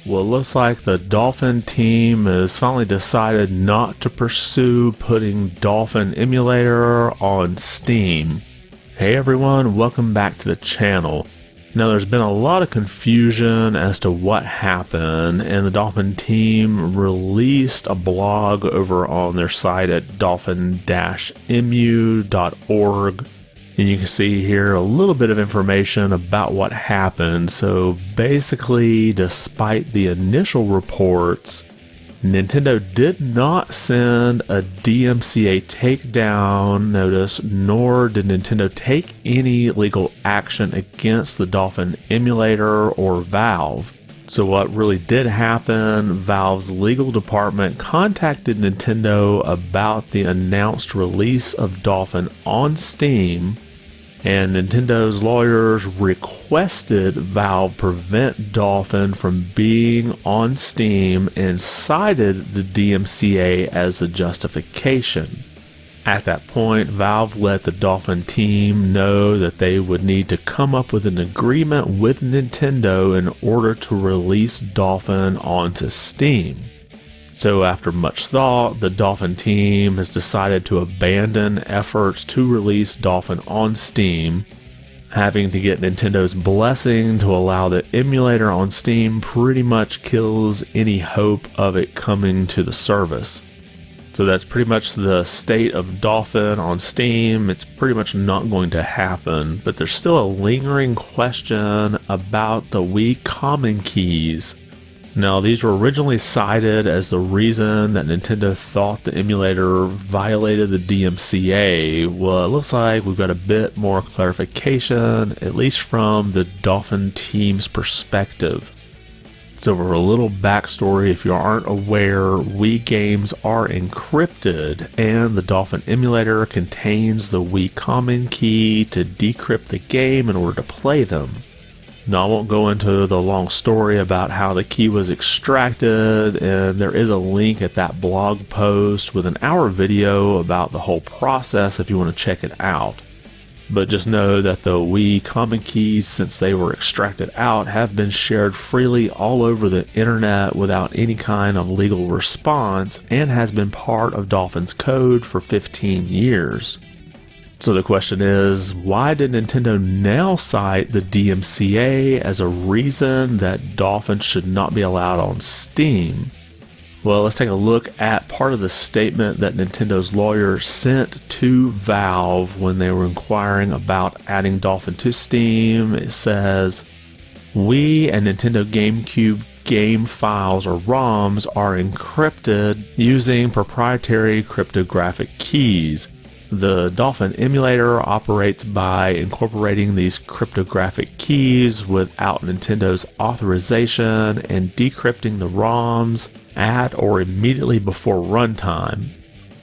Well, it looks like the Dolphin team has finally decided not to pursue putting Dolphin emulator on Steam. Hey everyone, welcome back to the channel. Now there's been a lot of confusion as to what happened, and the Dolphin team released a blog over on their site at dolphin-emu.org. And you can see here a little bit of information about what happened. So basically, despite the initial reports, Nintendo did not send a DMCA takedown notice, nor did Nintendo take any legal action against the Dolphin emulator or Valve. So what really did happen, Valve's legal department contacted Nintendo about the announced release of Dolphin on Steam, and Nintendo's lawyers requested Valve prevent Dolphin from being on Steam and cited the DMCA as the justification. At that point, Valve let the Dolphin team know that they would need to come up with an agreement with Nintendo in order to release Dolphin onto Steam. So after much thought, the Dolphin team has decided to abandon efforts to release Dolphin on Steam. Having to get Nintendo's blessing to allow the emulator on Steam pretty much kills any hope of it coming to the service. So that's pretty much the state of Dolphin on Steam. It's pretty much not going to happen, but there's still a lingering question about the Wii common keys. Now, these were originally cited as the reason that Nintendo thought the emulator violated the DMCA. Well, it looks like we've got a bit more clarification, at least from the Dolphin team's perspective. So for a little backstory, if you aren't aware, Wii games are encrypted, and the Dolphin emulator contains the Wii common key to decrypt the game in order to play them. Now, I won't go into the long story about how the key was extracted, and there is a link at that blog post with an hour video about the whole process if you want to check it out. But just know that the Wii common keys, since they were extracted out, have been shared freely all over the internet without any kind of legal response, and has been part of Dolphin's code for 15 years. So the question is, why did Nintendo now cite the DMCA as a reason that Dolphin should not be allowed on Steam? Well, let's take a look at part of the statement that Nintendo's lawyer sent to Valve when they were inquiring about adding Dolphin to Steam. It says, Wii and Nintendo GameCube game files or ROMs are encrypted using proprietary cryptographic keys. The Dolphin emulator operates by incorporating these cryptographic keys without Nintendo's authorization and decrypting the ROMs at or immediately before runtime.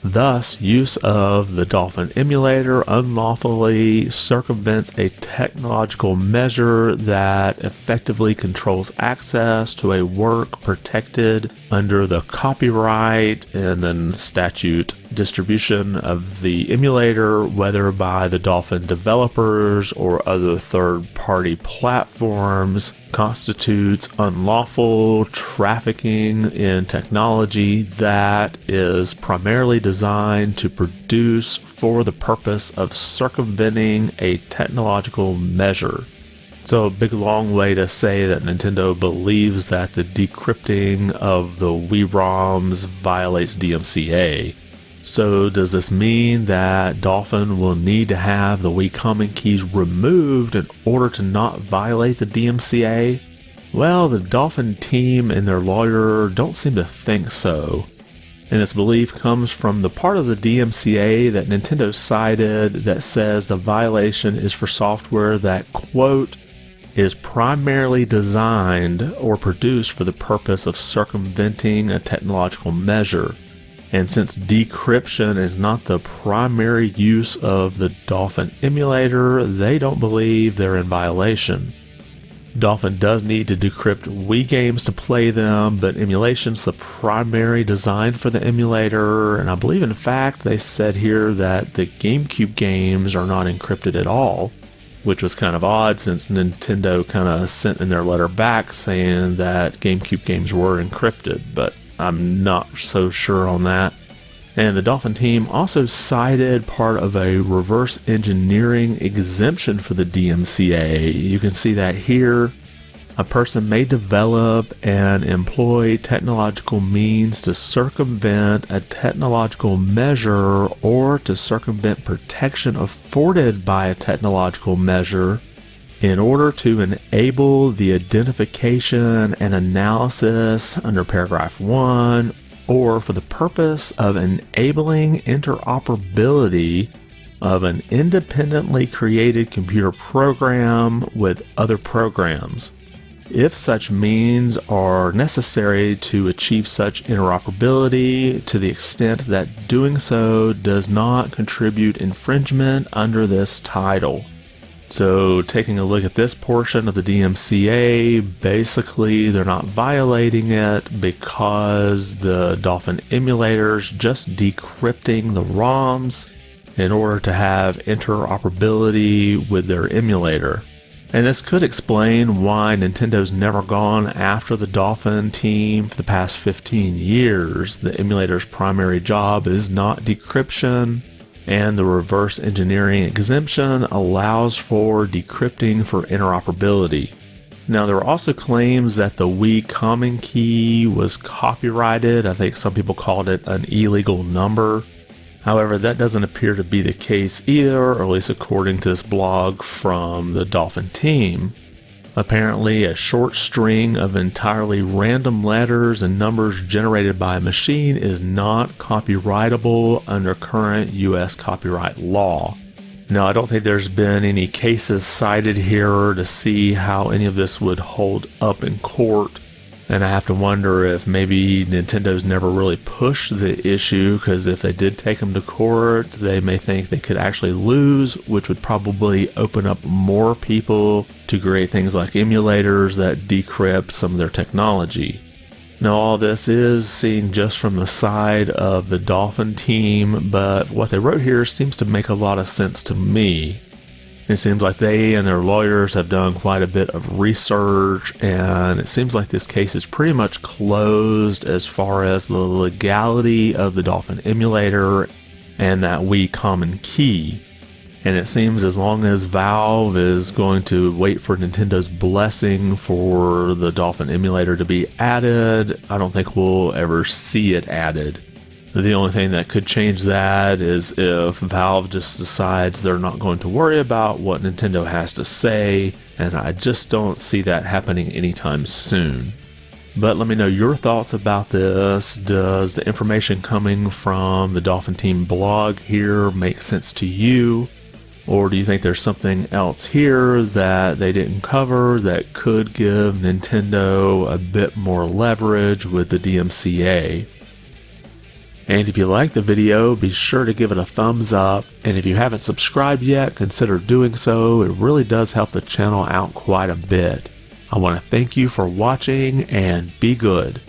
Thus, use of the Dolphin emulator unlawfully circumvents a technological measure that effectively controls access to a work protected under the copyright and then statute. Distribution of the emulator, whether by the Dolphin developers or other third-party platforms, constitutes unlawful trafficking in technology that is primarily designed to produce for the purpose of circumventing a technological measure. So a big long way to say that Nintendo believes that the decrypting of the Wii ROMs violates DMCA. So does this mean that Dolphin will need to have the Wii common keys removed in order to not violate the DMCA? Well, the Dolphin team and their lawyer don't seem to think so. And this belief comes from the part of the DMCA that Nintendo cited that says the violation is for software that, quote, is primarily designed or produced for the purpose of circumventing a technological measure. And since decryption is not the primary use of the Dolphin emulator, they don't believe they're in violation. Dolphin does need to decrypt Wii games to play them, but emulation's the primary design for the emulator, and I believe in fact they said here that the GameCube games are not encrypted at all. which was kind of odd since Nintendo kind of sent in their letter back saying that GameCube games were encrypted, but I'm not so sure on that. And the Dolphin team also cited part of a reverse engineering exemption for the DMCA. You can see that here. A person may develop and employ technological means to circumvent a technological measure or to circumvent protection afforded by a technological measure in order to enable the identification and analysis under paragraph 1 or for the purpose of enabling interoperability of an independently created computer program with other programs, if such means are necessary to achieve such interoperability to the extent that doing so does not contribute infringement under this title. So taking a look at this portion of the DMCA, basically they're not violating it because the Dolphin emulator's just decrypting the ROMs in order to have interoperability with their emulator. And this could explain why Nintendo's never gone after the Dolphin team for the past 15 years. The emulator's primary job is not decryption, and the reverse engineering exemption allows for decrypting for interoperability. Now, there are also claims that the Wii common key was copyrighted. I think some people called it an illegal number. However, that doesn't appear to be the case either, or at least according to this blog from the Dolphin team. Apparently, a short string of entirely random letters and numbers generated by a machine is not copyrightable under current US copyright law. Now, I don't think there's been any cases cited here to see how any of this would hold up in court. And I have to wonder if maybe Nintendo's never really pushed the issue, because if they did take them to court, they may think they could actually lose, which would probably open up more people to create things like emulators that decrypt some of their technology. Now, all this is seen just from the side of the Dolphin team, but what they wrote here seems to make a lot of sense to me. It seems like they and their lawyers have done quite a bit of research, and it seems like this case is pretty much closed as far as the legality of the Dolphin emulator and that Wii common key. And it seems as long as Valve is going to wait for Nintendo's blessing for the Dolphin emulator to be added, I don't think we'll ever see it added. The only thing that could change that is if Valve just decides they're not going to worry about what Nintendo has to say, and I just don't see that happening anytime soon. But let me know your thoughts about this. Does the information coming from the Dolphin Team blog here make sense to you? Or do you think there's something else here that they didn't cover that could give Nintendo a bit more leverage with the DMCA? And if you like the video, be sure to give it a thumbs up, and if you haven't subscribed yet, consider doing so. It really does help the channel out quite a bit. I want to thank you for watching, and be good.